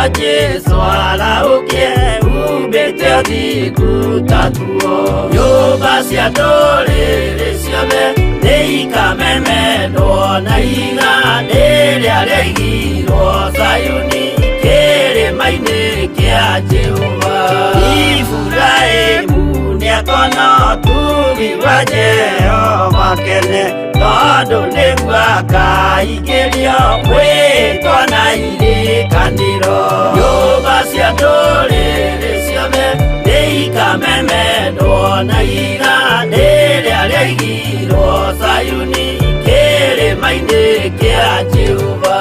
Jesu araukie umbĩte ũthingu ta tuo. Nyũmba cia ndũrĩrĩ ciothe nĩikamemendwo na igandĩ rĩrĩa rĩaigirwo Zayuni kĩrĩma-inĩ kĩa Jehova. Iburahĩmu nĩakona ũtugi wa Jehova kene, tondũ nĩguo akaingĩrio mwĩtwo na irĩkanĩro. Nyũmba cia ndũrĩrĩ ciothe nĩikamemendwo na igandĩ rĩrĩa rĩaigirwo Zayuni kĩrĩma-inĩ kĩa Jehova.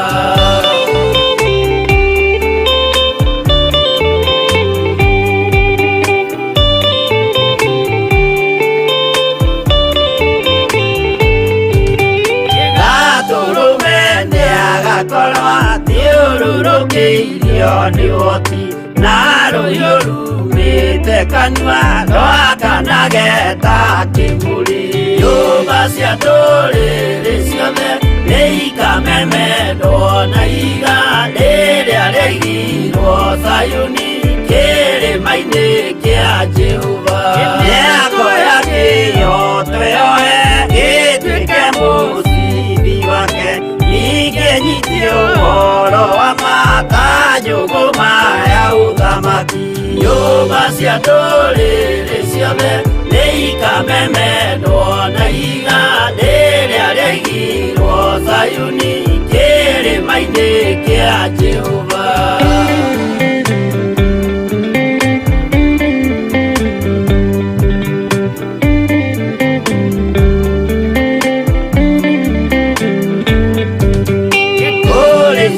Thiũrũrũkĩirio nĩ ũhoti na rũhiũ rumĩte kanua rwakanageta kĩmũrĩ. Nyũmba cia ndũrĩrĩ ciothe nĩikamemendwo na igandĩ rĩrĩa rĩaigirwo Zayuni kĩrĩma-inĩ kĩa Jehova. Mĩako ya kĩhooto yohe gĩtuĩke mũcibi wake, ningĩ nyitio ũhoro wa makanjũgũ maya ũthamaki. Nyũmba cia ndũrĩrĩ ciothe nĩikamemendwo na igandĩ rĩrĩa rĩaigirwo Zayuni kĩrĩma-inĩ kĩa Jehova.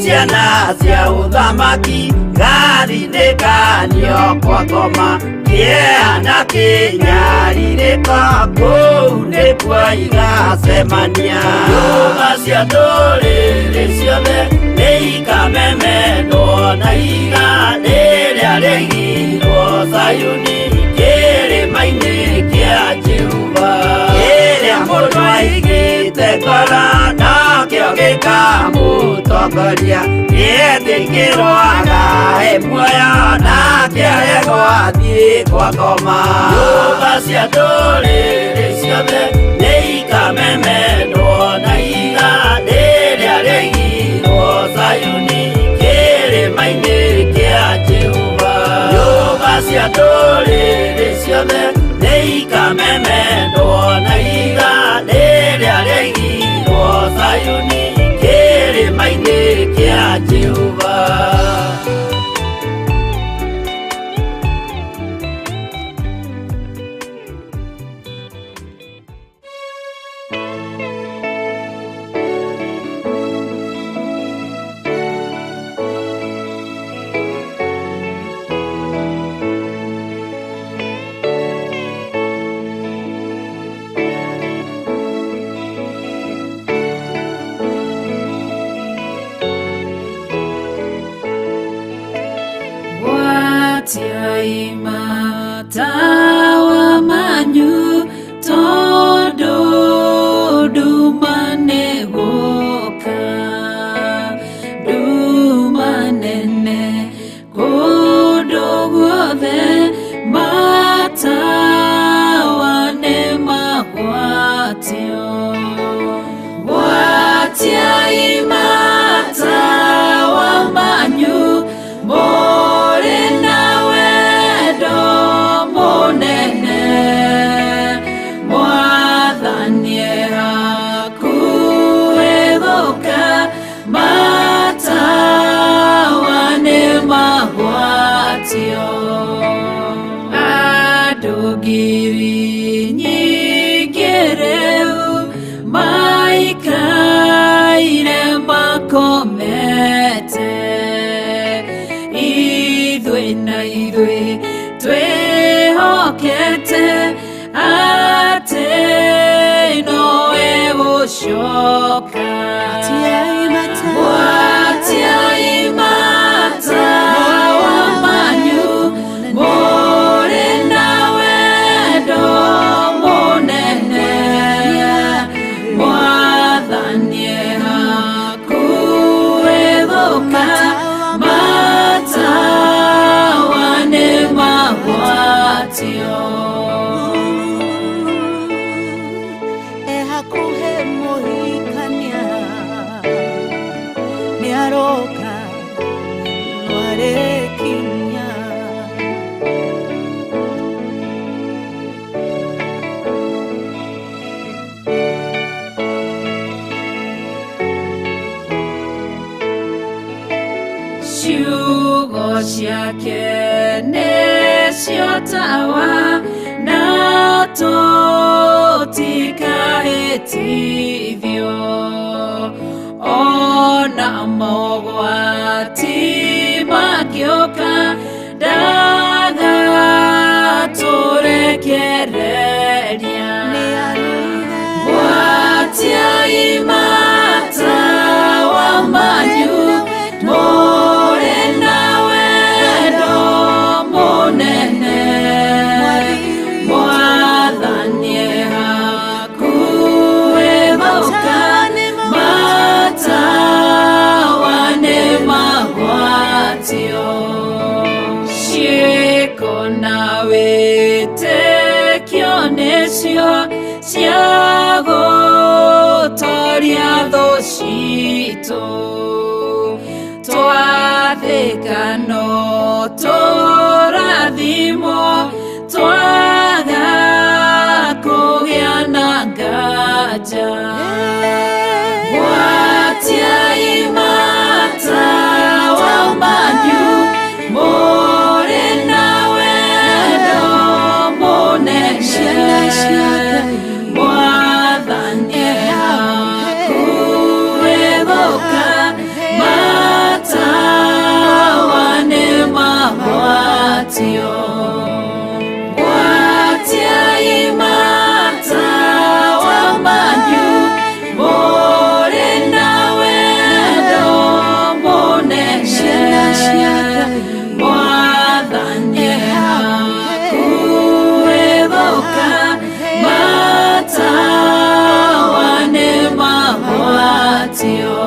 Ciana cia ũthamaki gathinĩkanio kwa ngoma, kĩeha kĩnyarirĩko kũu nĩkuo igacemania. Nyũmba cia ndũrĩrĩ ciothe nĩikamemendwo na igandĩ rĩrĩa rĩaigirwo Zayuni kĩrĩma-inĩ kĩa Jehova. Kĩrĩa mũndũ aigĩte ngoro nakĩo gĩkamũtongoria, gĩetĩkĩrwaga muoyo nake arego athiĩ kwa ngoma. Nyũmba cia ndũrĩrĩ ciothe nĩikamemendwo na igandĩ rĩrĩa rĩaigirwo Zayuni kĩrĩma-inĩ kĩa Jehova. Nyũmba cia ndũrĩrĩ ciothe nĩikamemendwo na igandĩ rĩrĩa rĩaigirwo Zayuni kĩrĩma-inĩ kĩa Jehova. Watiaima tawa manyu todo dumane goka dumanene kodo guothe matawa ne magwatio. Watiaima tawa manyu adogiri nyigereu maikaire makomete ithuĩ na ithuĩ twĩhokete atĩ nowe gũcoka. Watiaima tawa manyu mũrĩ na wendo mũnene, mwathanie hakuhĩ gũka mata ciugo ciake nĩcio tawa na tũtikahĩtithio ona mogwati magĩũka ndagatũrekereria gwatiai matawa manyu mũrĩ na wendo mũnene mwathani hakuhĩ gũka matawa nĩ magwatio ciĩko na wĩtĩkio nĩcio cia gũtooria thũ citũ twathĩka no tũrathimwo twaga kũgĩa na nganja gwatiai matawa manyu mũrĩ na wendo mũnene mwathani hakuhĩ gũka matawa nĩ magwatio gwatiai matawa manyu mũrĩ na wendo mũnene mwathani hakuhĩ gũka matawa nĩ magwatio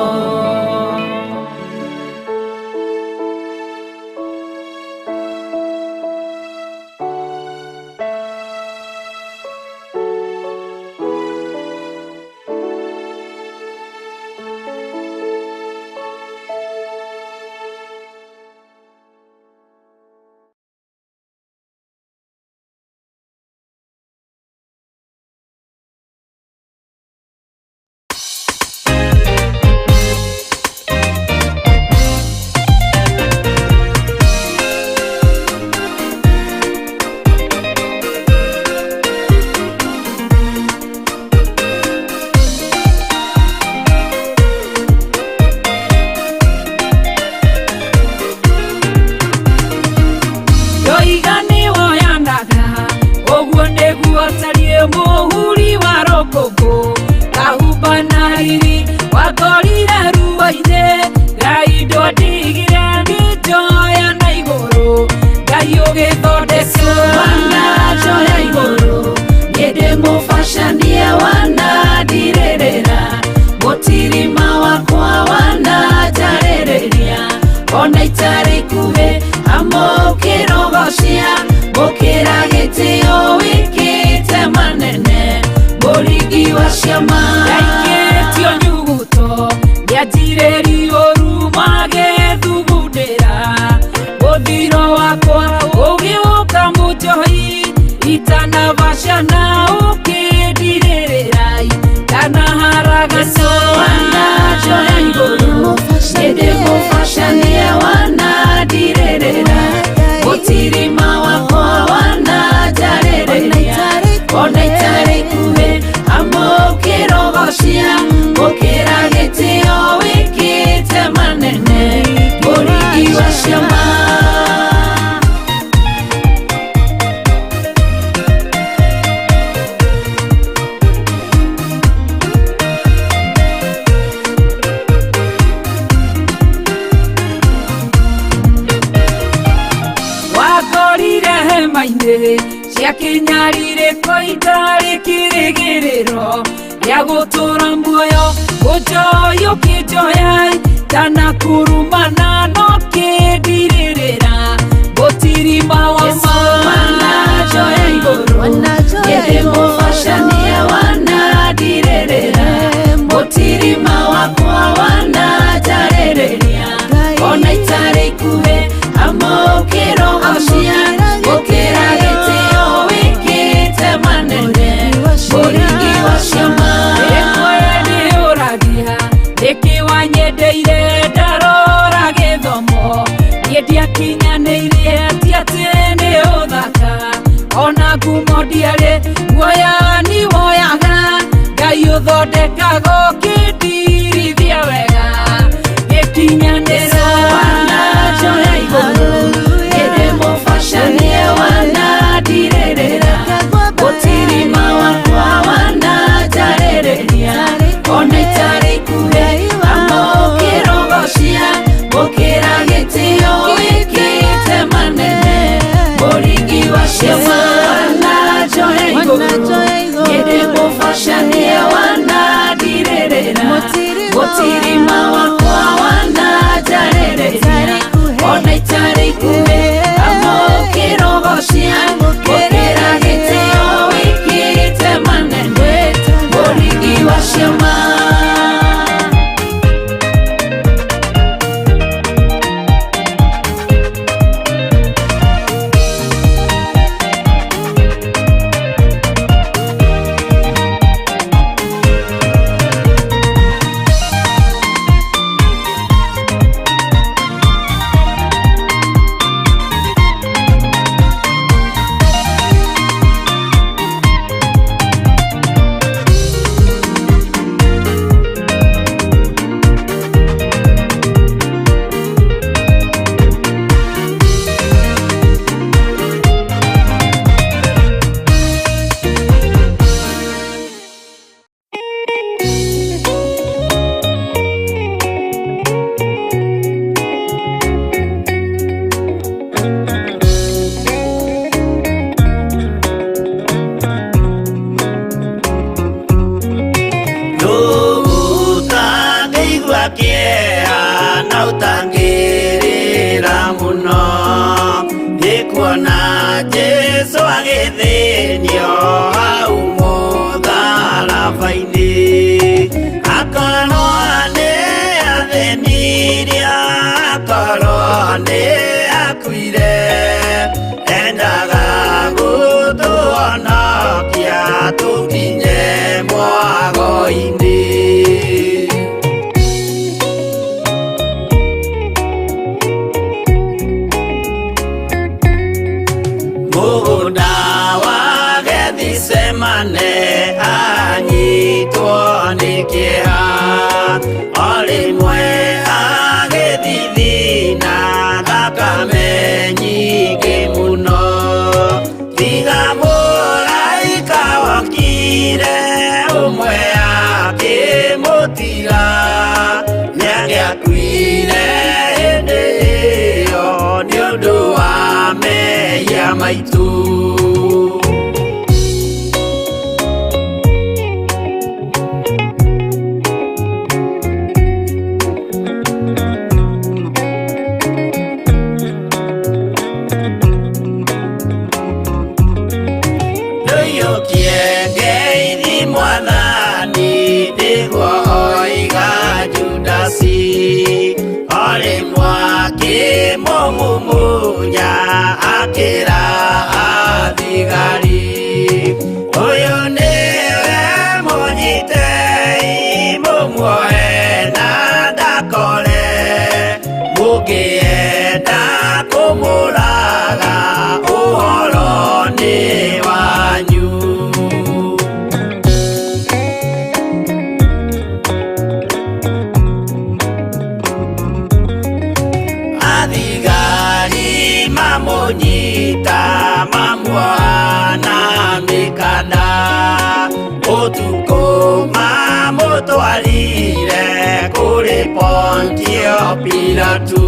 mũhuri wa rũkũngũ kahumbanagiri watwarire ruo-inĩ Ngai ndondigire nĩnjoya na igũrũ Ngai ũgĩthondeka wananjoya igũrũ nĩndĩ mũbacanie wanandirĩrĩra mũtirima wakwa wananjarĩrĩria ona itarĩ ikuhĩ amũkĩrogocia mũkĩra gĩtĩo wĩkĩte manene mũringi wa ciama yaikĩtio nyuguto nĩanjirĩrio ruma gĩthugundĩra mũthiro wakwa ũgĩũka mũnjohi itanabacana ũkĩndirĩrĩra itanaharaganio wananjoya igũrũ nĩndĩ mũbacanie wanandirĩrĩra mũtirima wakwa wananjarĩrĩria ona itarĩ ikuhĩ amũkĩrogocia mũkĩra gĩtĩo wĩkĩte manene mũringi wa ciama ciakinyarire koitarĩ kĩrĩgĩrĩro gĩa gũtũra muoyo ũnjoyo kĩnjoya tanakurumana no kĩndirĩrĩra mũtirima wa wananjoya igũrũ nĩndĩ mũbacanie wanandirĩrĩra mũtirima wakwa wananjarĩrĩria ona itarĩ ikuhĩ amũkĩrogocia mũkĩra gĩtĩo wĩkĩte manene mũringi wa ciama ĩmwe nĩũragia nĩkĩ wanyendeire ndarora gĩthomo gĩkinyanĩirie ti atĩ nĩ ũthaka ona ngumo ndiarĩ guoya ni woyaga Ngai ũthondekaga ũkĩndirithia wega gĩkinyanĩro wananjoya igũrũ ĩrĩ mũbacanie wanandirĩrĩra gũtirima wakwa wananjarĩrĩria ona itarĩ ikuhĩ amũkĩrogocia gũkĩra gĩtĩo wĩkĩte manene mũringi wa ciama wananjoya igũrũ ĩrĩ mũbacanie wanandirĩrĩra gũtirima wakwa wananjarĩrĩria ona itarĩ ikuhĩ amũkĩrogocia gũkĩra gĩtĩo wĩkĩte manene mũringi wa ciama. Jesu agĩthĩnio hau mũtharaba-inĩ akorwo nĩ athĩnirie akorwo nĩ akuire endaga gũtũhonokia tũkinye mwago-inĩ. Mũgũnda wa Gethisemane anyitwo nĩ kĩeha o rĩmwe agĩthithina thakame nyingĩ mũno tiga mũraika wokire ũmwe akĩmũtiga nĩagĩakuire hĩndĩ ĩyo nĩ ũndũ wa mehia maitũ. Nĩũiyũkie ngeithi Mwathani nĩguo oiga Judasi o rĩmwe akĩmũmumunya akĩra athigari ũyũ nĩwe mũnyitei mũmuoe na ndakore mũngĩenda kũmũraga ũhoro nĩ wanyu. Athigari mamũnyita mamuohana mĩkanda ũtukũ mamũtwarire kũrĩ Pontio Pilatu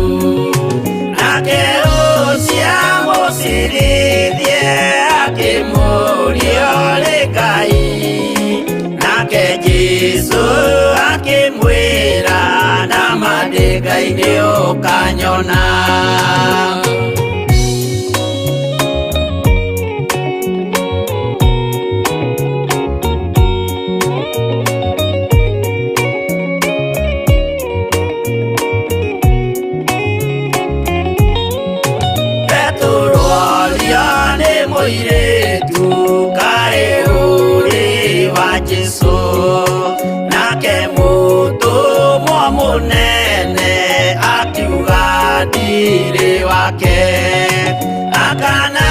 nake ũcio mũcirithie akĩmũria ũrĩ Ngai nake Jesũ akĩmwĩra nama ndĩ Ngai nĩũkanyona. Mũirĩtu kaĩ ũrĩ wa Jesũ nake mũtũmwo mũnene akiuga ndirĩ wa gake akana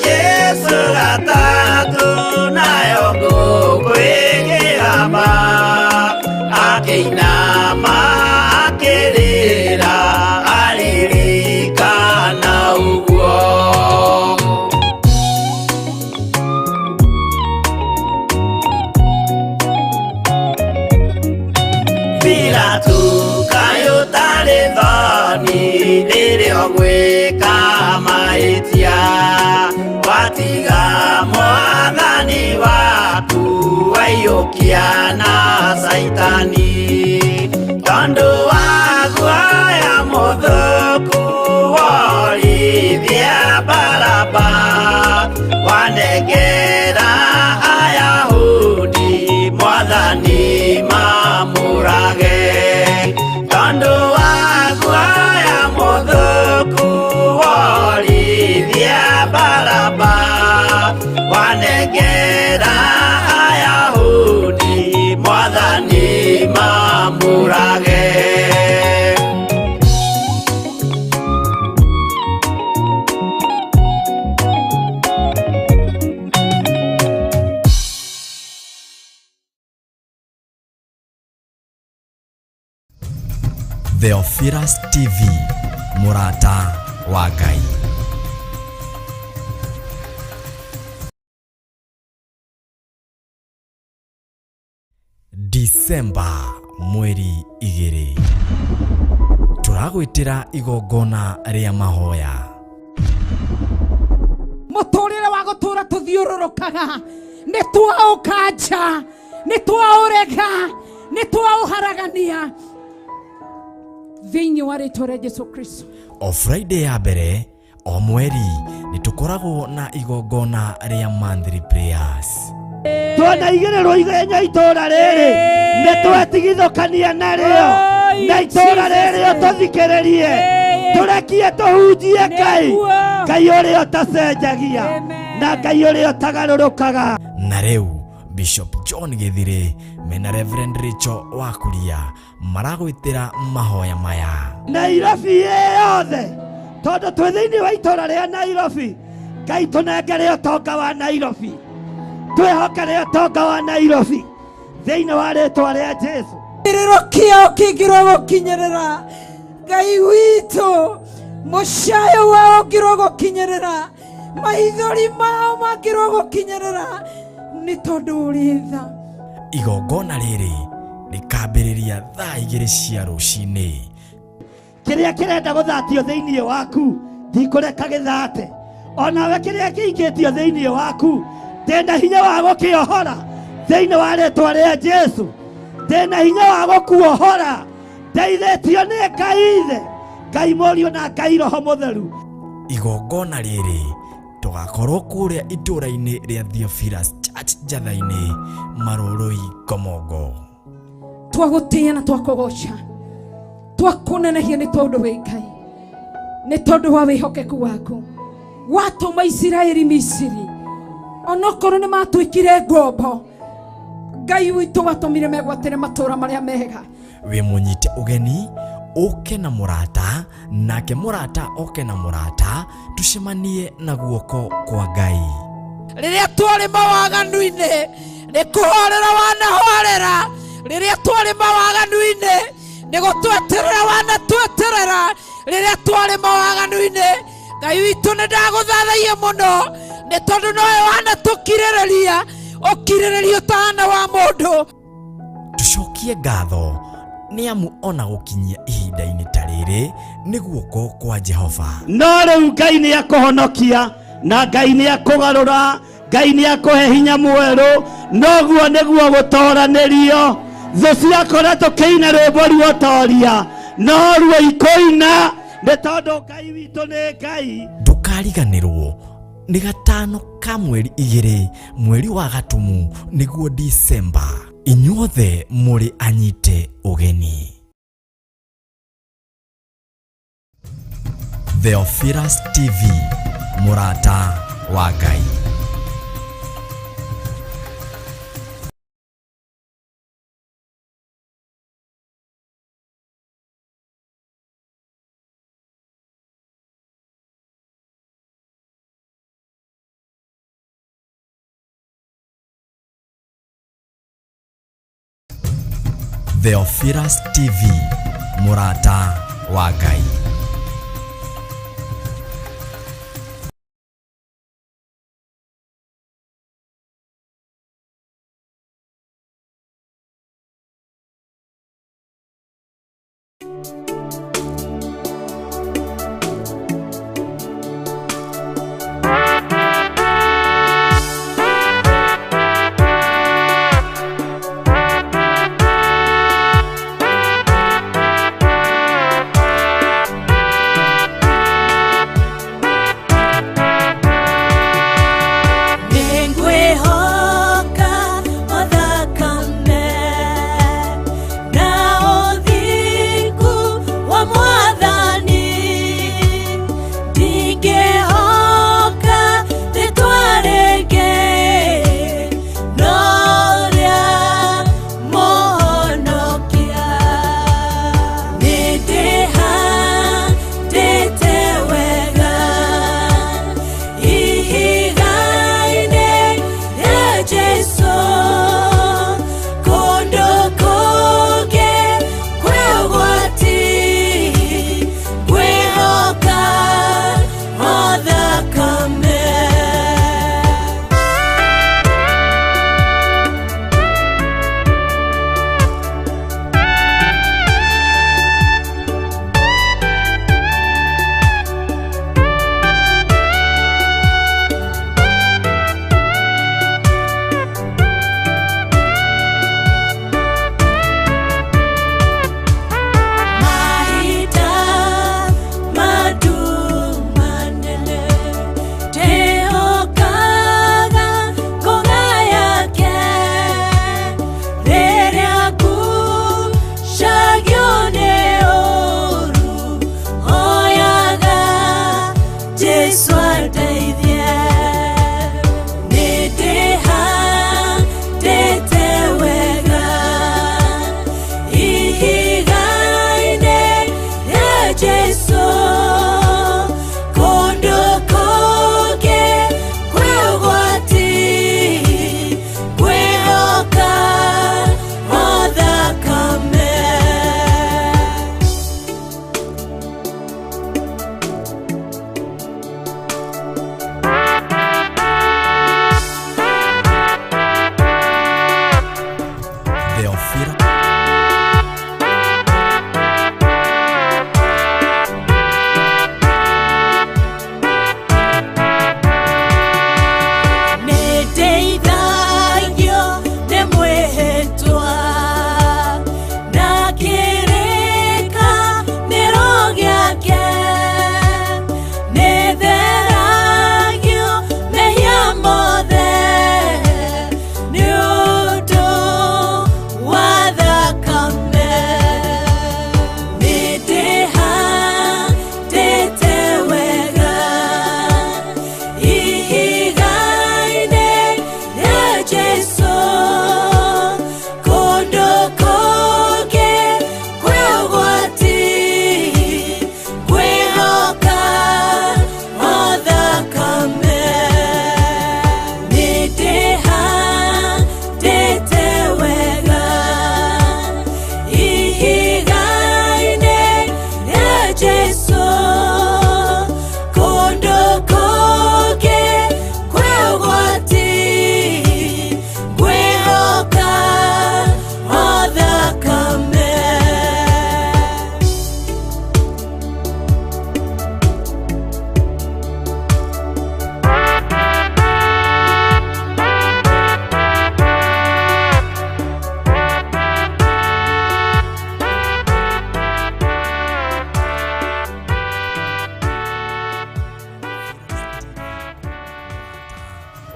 Jesu gatatu nayo ngũkwĩgĩrama akĩinama akĩrĩra aririkana ũguo. Pilatu kayo tarĩ thoni rĩrĩa ũgwĩka mahĩtia watiga mwathani waku waiyũkia na Saitani tondũ wa guoya mũthũku worithia Baraba wanengera Ayahudi mwathani mamũrage tondũ wa guoya mũthũku worithia Baraba wanengera Ayahudi mwathani mamũrage. Theophilus TV, mũrata wa Ngai. Disemba mweri 2 turagwitira igongona ria mahoya. Muturire wa gutura tuthiururukaga ni twaukanja ni twaurega ni twauharagania thĩinĩ wa rĩtwa rĩa Jesu Kristo. O Friday ya mbere o mweri ni tukoragwo na igongona ria monthly prayers. Tuona igĩrĩrwo ithenya itũra rĩrĩ nĩ twetigithũkania narĩo na itũra rĩrĩ ũtũthikĩrĩrie tũrekie tũhunjie Ngai Ngai ũrĩa ũtacenjagia na Ngai ũrĩa ũtagarũrũkaga. Na rĩu Bishop John Githire mena Reverend Rachel Wakuria maragwitĩra mahoya maya. Nairobi yothe tondũ twĩ thĩinĩ wa itũra rĩa Nairobi Ngai tũnengere ũtonga wa Nairobi twĩhokere ũtonga wa Nairobi thĩinĩ wa rĩtwa rĩa Jesu. Kĩrĩro kĩao kĩngĩrwo gũkinyĩrĩra Ngai witũ mũcayo wao ũngĩrwo gũkinyĩrĩra maithori mao mangĩrwo gũkinyĩrĩra nĩ tondũ ũrĩ tha. Igongona rĩrĩ rĩkambĩrĩria thaa 2 cia rũcinĩ. Kĩrĩa kĩrenda gũthatio thĩinĩ waku ndikũreka gĩthate, onawe kĩrĩa kĩingĩtio thĩinĩ waku ndĩna hinya wa gũkĩohora thĩinĩ wa rĩtwa rĩa Jesu. Ndĩna hinya wa gũkuohora ndeithĩtio nĩ Ngai Ithe Ngai Mũriũ na Ngai Roho Mũtheru. Igongona rĩrĩ tũgakorwo kũrĩa itũra-inĩ rĩa Theophilus Church Njatha-inĩ Marũrũi Komongo. Twagũtĩa na twakũgoca twakũnenehia nĩ tondũ wĩ Ngai, nĩ tondũ wa wĩhokeku waku watũma Isiraeli Misiri onokorwo nĩ matwĩkire ngombo Ngai witũ watũmire megwatĩre matũra marĩa mega. Wĩ mũnyite ũgeni ũke na mũrata nake mũrata oke na mũrata tucemanie na guoko kwa Ngai. Rĩrĩa twarĩ mawaganu-inĩ nĩ kũhorera wanahorera, rĩrĩa twarĩ mawaganu-inĩ nĩ gũtweterera wanatweterera, rĩrĩa twarĩ mawaganu-inĩ Ngai witũ nĩ ndagũthathaiya mũno nĩ tondũ nowe wanatũkirĩrĩria ũkirĩrĩrio tahana wa mũndũ. Tucokie ngatho nĩ amu ona gũkinyia ihinda-inĩ ta rĩrĩ nĩ guoko kwa Jehova. No rĩu Ngai nĩ akũhonokia na Ngai nĩ akũgarũra, Ngai nĩ akũhe hinya mwerũ, noguo nĩguo gũtoranĩrio. Thũ ciakora tũkĩina rwĩmbo ruotoria no ruo ikũina nĩ tondũ Ngai witũ nĩ Ngai. Ndũkariganĩrwo nĩ 5 ka mweri 2 mweri wa Gatumu nĩguo Disemba. Inyuothe mũrĩ anyite ũgeni. Theophilus TV, mũrata wa Ngai. Theophilus TV, Murata wa Ngai.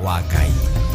wa Ngai.